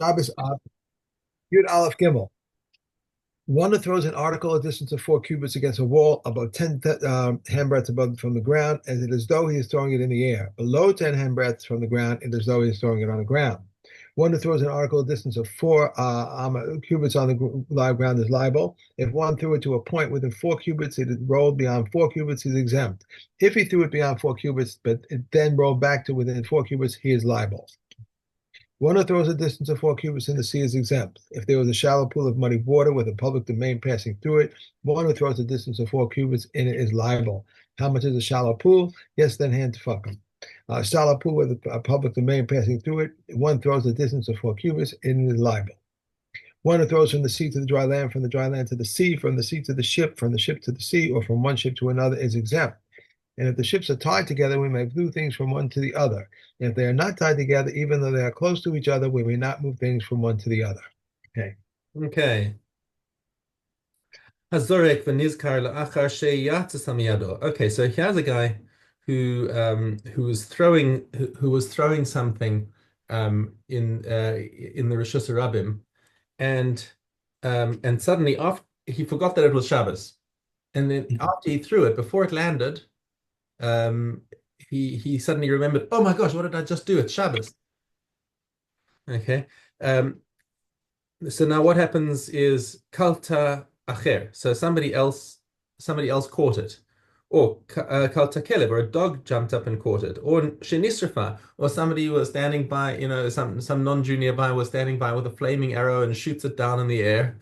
Shabbos Yud Aleph Gimel. One who throws an article a distance of 4 cubits against a wall, about 10 handbreadths above from the ground, as it is though he is throwing it in the air. Below 10 handbreadths from the ground, it is though he is throwing it on the ground. One who throws an article a distance of 4 cubits on the live ground is liable. If one threw it to a point within 4 cubits, it is rolled beyond 4 cubits, he is exempt. If he threw it beyond 4 cubits, but it then rolled back to within 4 cubits, he is liable. One who throws a distance of 4 cubits in the sea is exempt. If there was a shallow pool of muddy water with a public domain passing through it, one who throws a distance of 4 cubits in it is liable. How much is a shallow pool? Yes, then hand to fuck him. A shallow pool with a public domain passing through it, one throws a distance of 4 cubits and it is liable. One who throws from the sea to the dry land, from the dry land to the sea, from the sea to the ship, from the ship to the sea, or from one ship to another is exempt. And if the ships are tied together, we may move things from one to the other. And if they are not tied together, even though they are close to each other, we may not move things from one to the other. Okay. Okay. Hazorek v'nizkar la'achar sheyatzas miyado. Okay, so here's a guy who was throwing something in the Rishus Harabim, and suddenly after he forgot that it was Shabbos, and then after he threw it, before it landed, um, he suddenly remembered, oh my gosh, what did I just do? It's Shabbos. Okay. So now what happens is kalta acher. So somebody else caught it. Or kalta kelev, or a dog jumped up and caught it. Or shenisrafa, or somebody was standing by, some non-junior by was standing by with a flaming arrow and shoots it down in the air.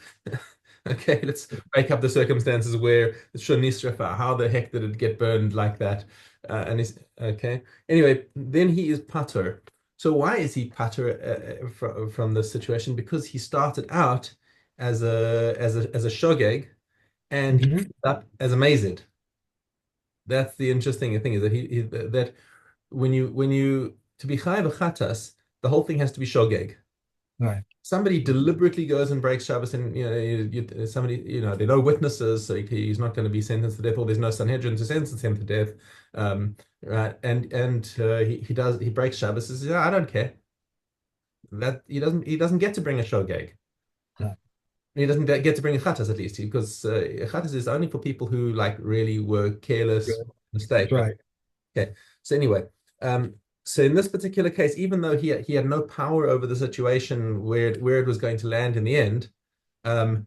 Okay, let's break up the circumstances where it's shenisrafa. How the heck did it get burned like that? And he's okay. Anyway, then he is patur. So why is he patur from this situation? Because he started out as a shogeg, and he ended Mm-hmm. up as a mazid. That's the interesting thing, is that that when you to be chai v'chatas, the whole thing has to be shogeg. Right. Somebody deliberately goes and breaks Shabbos, and somebody, there are no witnesses, so he's not going to be sentenced to death, or there's no Sanhedrin to sentence him to death. Right, and he breaks Shabbos. He says, I don't care. That he doesn't get to bring a shogeg. Right. He doesn't get to bring a chatas, at least, because chatas is only for people who like really were careless, Good. That's mistake. right. Okay. So anyway, so in this particular case, even though he had no power over the situation where it was going to land in the end, um,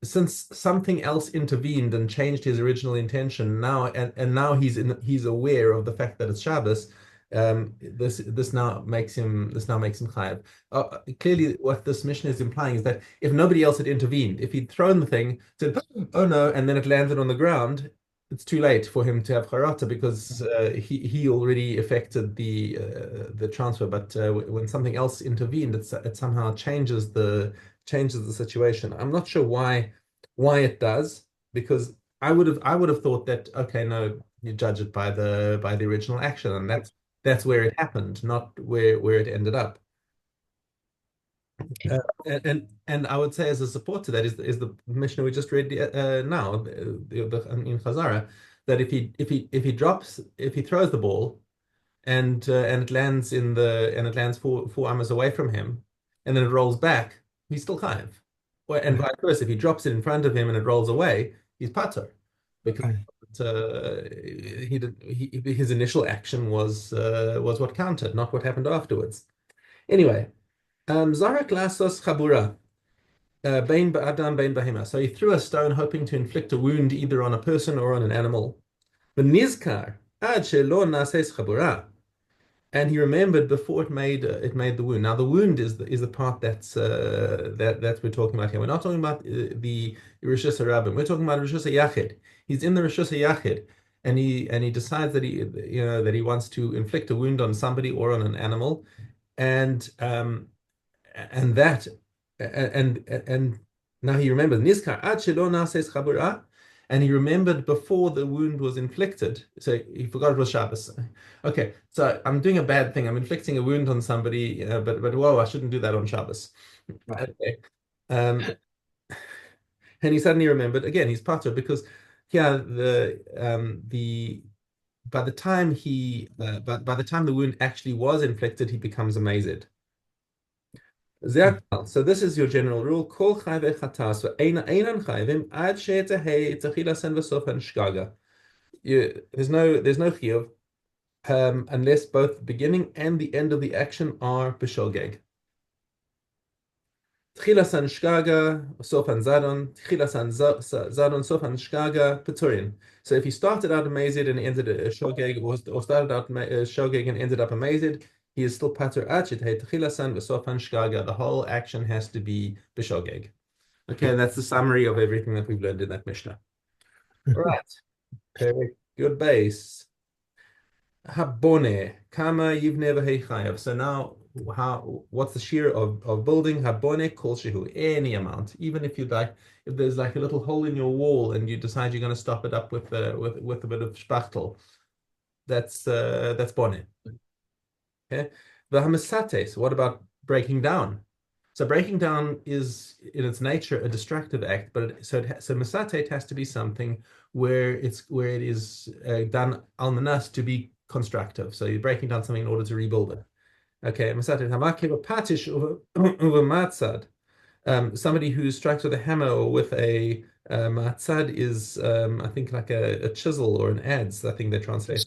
since something else intervened and changed his original intention now, and now he's aware of the fact that it's Shabbos. This now makes him chayav. Clearly, what this mission is implying is that if nobody else had intervened, if he'd thrown the thing, said, "Oh no," and then it landed on the ground, it's too late for him to have charata, because he already affected the transfer. But when something else intervened, it somehow changes the situation. I'm not sure why it does, because I would have thought that, okay, no, you judge it by the original action, and that's where it happened, not where it ended up. And I would say, as a support to that, is the Mishnah we just read now, in Chazara, that if he throws the ball, and it lands four amas away from him, and then it rolls back, he's still chayiv. And Right. vice versa, if he drops it in front of him and it rolls away, he's patur, because Right. his initial action was what counted, not what happened afterwards. Anyway, Zarak lasos chabura. Bain ba'adam, bain bahima. So he threw a stone, hoping to inflict a wound either on a person or on an animal. But nizkar ad shelo nases chabura, and he remembered before it made the wound. Now the wound is the part that we're talking about here. We're not talking about the Rishus Harabim. We're talking about Rishus Yachid. He's in the Rishus Yachid, and he decides that he wants to inflict a wound on somebody or on an animal, and that and now he remembers Nizkar ad shelo nases chabura, and he remembered before the wound was inflicted. So he forgot it was Shabbos. Okay, so I'm doing a bad thing. I'm inflicting a wound on somebody, but whoa, I shouldn't do that on Shabbos. Right. Okay, um, and he suddenly remembered again. He's patur, because yeah, the by the time by the time the wound actually was inflicted, he becomes amazed. So this is your general rule. Kol chayve chatas einan chayvim ad she'etehei techilasen v'sofan shgaga. There's no chiyuv unless both the beginning and the end of the action are b'shogeg. Tchilasan shgaga sofan zadon, tchilasan zadon sofan shgaga peturin. So if he started out amazed and ended a shogeg, or started out shogeg and ended up amazed, he is still patur achit hey tchilasan v'sofan shgaga. The whole action has to be b'shogeg. Okay, that's the summary of everything that we've learned in that Mishnah. All right, perfect, good base. Habone, kama yivne v'heichayav. So now, what's the shear of building? Habone kol shehu, any amount, even if if there's like a little hole in your wall and you decide you're going to stop it up with a bit of spachtel, that's bone. Okay, the hamasates. What about breaking down? So breaking down is in its nature a destructive act, but so masatet has to be something where it is done almanas to be constructive. So you're breaking down something in order to rebuild it. Okay, masatet hamakiv patish over matzad. Somebody who strikes with a hammer or with a matzad is I think like a chisel or an adze. I think they translate.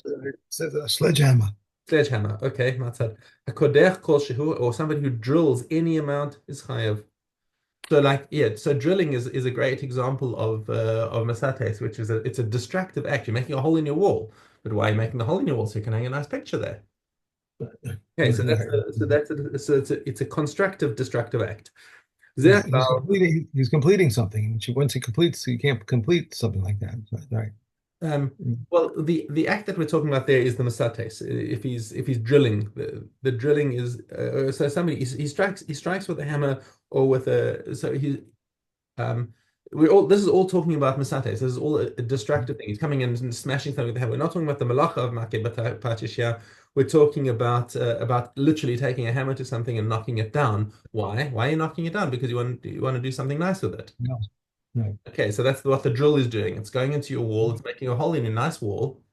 It's a sledgehammer. Sledgehammer. Okay, matzad. A kodech kol shehu, or somebody who drills any amount is chayav. So like so drilling is a great example of masates, which is it's a destructive act. You're making a hole in your wall, but why are you making the hole in your wall? So you can hang a nice picture there. Okay, so it's a constructive destructive act. Right. He's completing something. Once he completes, you can't complete something like that. Right. Well, the act that we're talking about there is the masates. If he's drilling, the drilling is so somebody he strikes with a hammer or with a so he this is all talking about masates. This is all a destructive thing. He's coming in and smashing something with the hammer. We're not talking about the malacha of makeh patishia. We're talking about literally taking a hammer to something and knocking it down. Why? Why are you knocking it down? Because you want to do something nice with it. No. Right. Okay, so that's what the drill is doing. It's going into your wall. It's making a hole in a nice wall,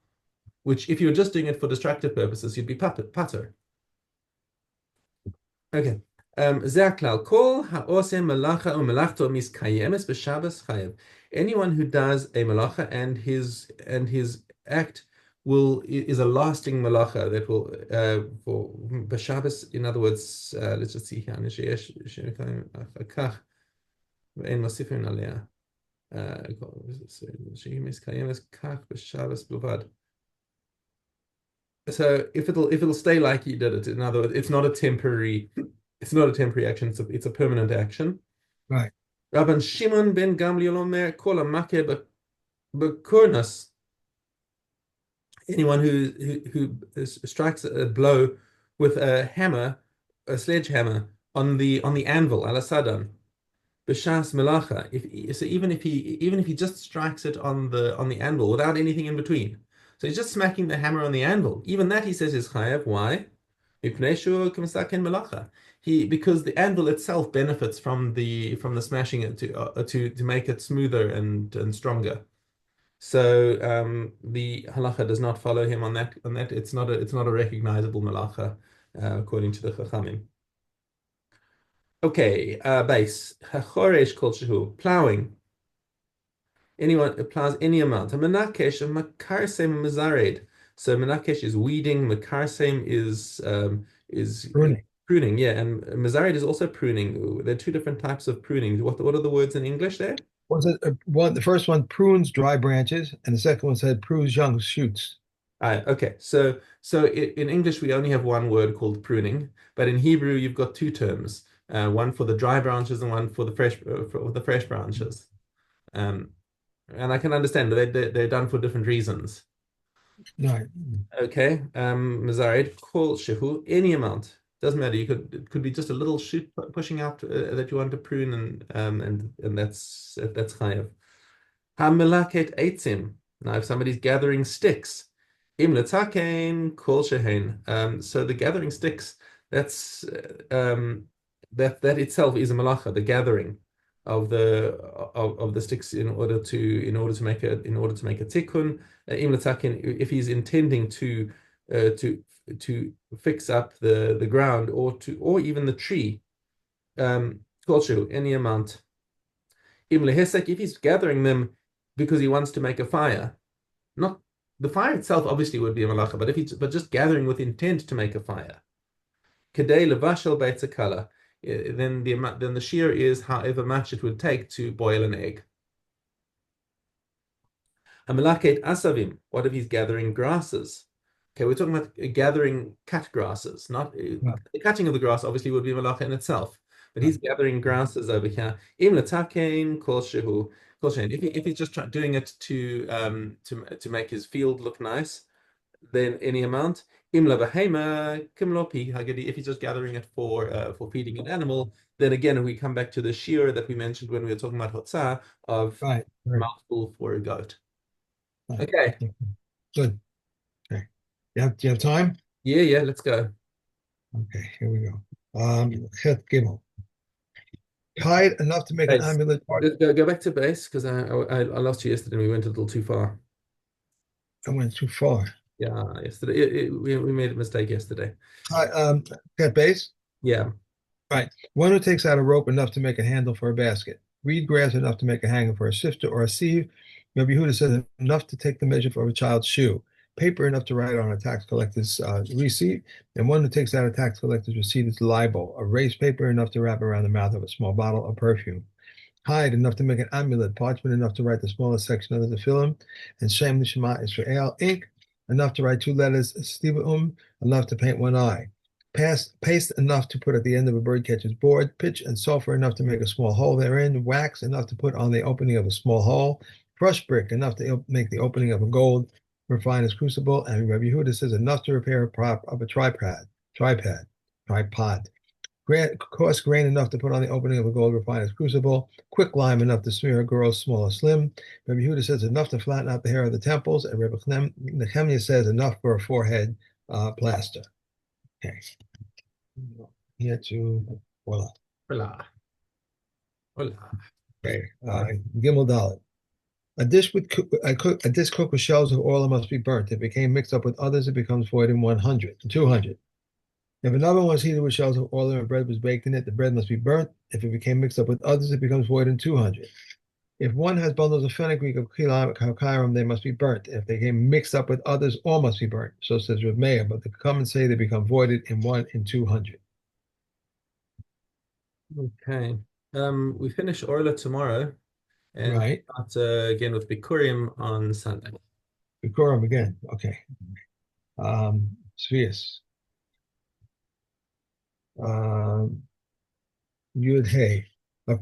which if you were just doing it for destructive purposes, you'd be pater. Okay. Ze'aklal kol ha'osem malacha u'melachto miskayemes b'Shabbos chayev. Anyone who does a malacha and his act is a lasting malacha that will for b'Shabbos. In other words, let's just see here. ואין מוסיפים עליה. שהיא מתקיימת כך בשבס בלבד. So if it'll stay like you did it, in other words, it's not a temporary action, it's a permanent action. Right. Rabban Shimon ben Gamliel omer kol hamake b'kurnas. Anyone who strikes a blow with a hammer, a sledgehammer on the anvil, al sadan. B'shas melacha. Even if he just strikes it on the anvil without anything in between, so he's just smacking the hammer on the anvil. Even that he says is chayav. Why? Because the anvil itself benefits from the smashing it to make it smoother and stronger. So the halacha does not follow him on that. It's not a recognizable melacha according to the chachamim. Okay, base. Choresh kol shehu, plowing. Anyone who plows any amount. Menakesh and makarsem mazared. So menakesh is weeding. Makarsem is pruning. Yeah, and mazared is also pruning. There are two different types of pruning. What are the words in English there? The first one prunes dry branches, and the second one said prunes young shoots. Okay, so in English we only have one word called pruning, but in Hebrew you've got two terms. One for the dry branches and one for the fresh branches. And I can understand they're done for different reasons. Right. Okay. Mazarid, kol shehu, any amount. Doesn't matter. It could be just a little shoot pushing out that you want to prune and that's chayav. Hamelaket eitzim. Now if somebody's gathering sticks, im letakein kol shehen. So the gathering sticks, that's that itself is a malacha, the gathering of the sticks in order to make a tikkun. If he's intending to fix up the ground or even the tree, Koshu, any amount. Im lehesek, if he's gathering them because he wants to make a fire, not the fire itself obviously would be a malacha, but if he's but just gathering with intent to make a fire. Kedei levashel beitzakala, then the shear is however much it would take to boil an egg. Amelaket asavim, what if he's gathering grasses? Okay, we're talking about gathering cut grasses, not Right. the cutting of the grass obviously would be malacha in itself, but he's Right. gathering grasses over here. Im letakein kol shehu kol shein. If he's just doing it to make his field look nice, then any amount. Im labahema kimlopi hagadi. If he's just gathering it for feeding an animal, then again we come back to the shear that we mentioned when we were talking about hotzah of Right. Right. mouthful for a goat. Right. Okay. Good. Okay. Do you have time? Yeah, let's go. Okay, here we go. Het Gimel. Tied enough to make an Base. amulet part. Let's go back to base because I lost you yesterday and we went a little too far. I went too far. Yeah, yesterday we made a mistake yesterday. Cat base. Yeah. Right. One who takes out a rope enough to make a handle for a basket. Reed grass enough to make a hanger for a sifter or a sieve. Rabbi Yehuda says enough to take the measure for a child's shoe. Paper enough to write on a tax collector's receipt. And one who takes out a tax collector's receipt is libel. A raised paper enough to wrap around the mouth of a small bottle of perfume. Hide enough to make an amulet, parchment enough to write the smallest section of the tefillin, and Shem Nishma Israel, ink enough to write two letters, Stivum enough to paint one eye, paste enough to put at the end of a birdcatcher's board, pitch and sulfur enough to make a small hole therein, wax enough to put on the opening of a small hole, crushed brick enough to make the opening of a gold refiner's crucible, and Rabbi Yehuda says enough to repair a prop of a tripod, coarse grain enough to put on the opening of a gold refiner's crucible, quick lime enough to smear a girl's small or slim. Rabbi Yehuda says enough to flatten out the hair of the temples, and Rabbi Nehemiah says enough for a forehead plaster. Okay. Here to voila. Hola. Hola. Okay. Gimel Dalet. A dish cooked with shells of oil must be burnt. If it became mixed up with others, it becomes void in 200. If an oven was heated with shells of oil and bread was baked in it, the bread must be burnt. If it became mixed up with others, it becomes void in 200. If one has bundles of fenugreek of chilam, they must be burnt. If they became mixed up with others, all must be burnt. So says Rav Meir, but the comments say they become voided in 200. Okay. We finish Orla tomorrow and Right. start again with Bikurim on Sunday. Bikurim again. Okay. Spheres. Yud Hey. A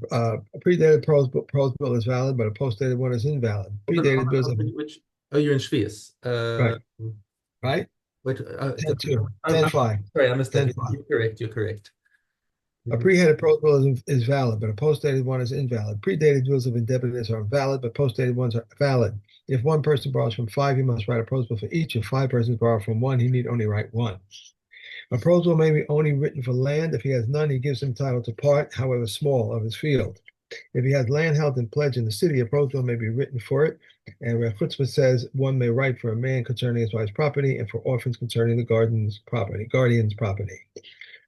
predated prose bill is valid, but a post-dated one is invalid. Predated bills, Which you're in Shvius. right, right? Wait, 10-2, 10-5, sorry, I missed that. 10-5. You're correct. A pre-dated prose bill is valid, but a post-dated one is invalid. Predated bills of indebtedness are valid, but post-dated ones are valid. If one person borrows from five, he must write a prose bill for each. If five persons borrow from one, he need only write one. A prose bill may be only written for land. If he has none, he gives him title to part, however small, of his field. If he has land held in pledge in the city, a prose bill may be written for it. And Rav Chutzpah says one may write for a man concerning his wife's property and for orphans concerning the guardian's property.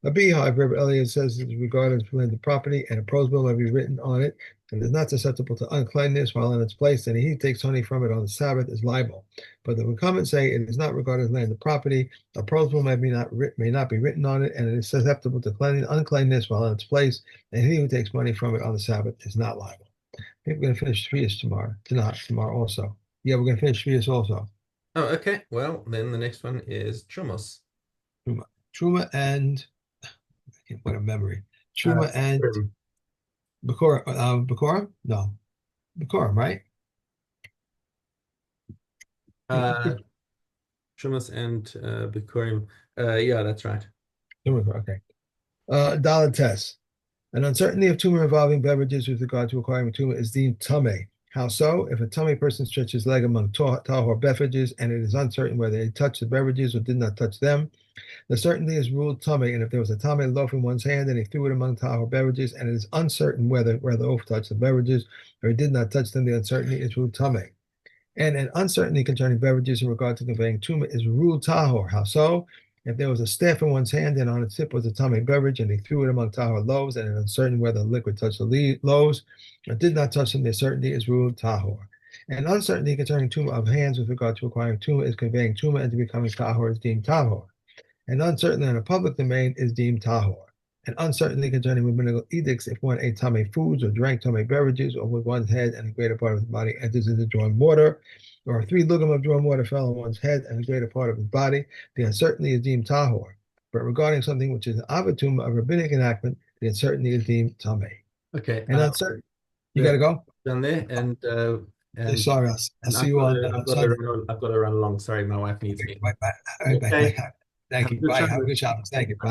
A beehive, Rabbi Elliot says, is regarded as landed property, and a prose bill may be written on it, and is not susceptible to uncleanness while in its place, and he takes honey from it on the Sabbath is liable. But the comments say it is not regarded as landed property. A prose bill may not be written on it, and it is susceptible to uncleanness while in its place, and he who takes money from it on the Sabbath is not liable. I think we're going to finish Shvius tomorrow also. Yeah, we're going to finish Shvius also. Oh, okay. Well, then the next one is Trumos. Truma and what a memory. Truma and Bikurim? No. Bikurim, right? Trumos and Bikurim. Yeah, that's right. Okay. Dalet Tes. An uncertainty of tumor involving beverages with regard to acquiring tumor is deemed tame. How so? If a tummy person stretches his leg among tahor beverages and it is uncertain whether they touched the beverages or did not touch them, the certainty is ruled tame. And if there was a tame loaf in one's hand and he threw it among tahor beverages and it is uncertain whether the loaf touched the beverages or he did not touch them, the uncertainty is ruled tame. And an uncertainty concerning beverages in regard to conveying tumor is ruled tahor. How so? If there was a staff in one's hand and on its tip was a tummy beverage, and he threw it among tahor loaves, and it is uncertain whether the liquid touched the loaves or did not touch them, the certainty is ruled tahor. And uncertainty concerning tumah of hands with regard to acquiring tumah is conveying tumah into becoming tahor is deemed tahor. And uncertainty in a public domain is deemed tahor. And uncertainty concerning rabbinical edicts if one ate tummy foods or drank tummy beverages, or with one's head and a greater part of his body enters into drawing water, or 3 lugim of drawn water fell on one's head and a greater part of his body, the uncertainty is deemed tahor. But regarding something which is an avatum of rabbinic enactment, the uncertainty is deemed tameh. Okay, And uncertain, you got the to go. done there, and Sorry, I'll and see you on Sunday. I've got to run along. Sorry, my wife needs me. Bye, bye. All right, bye, Okay, bye. Thank have a you. good Bye. Have a Shabbos. good Shabbos. Thank you. Bye.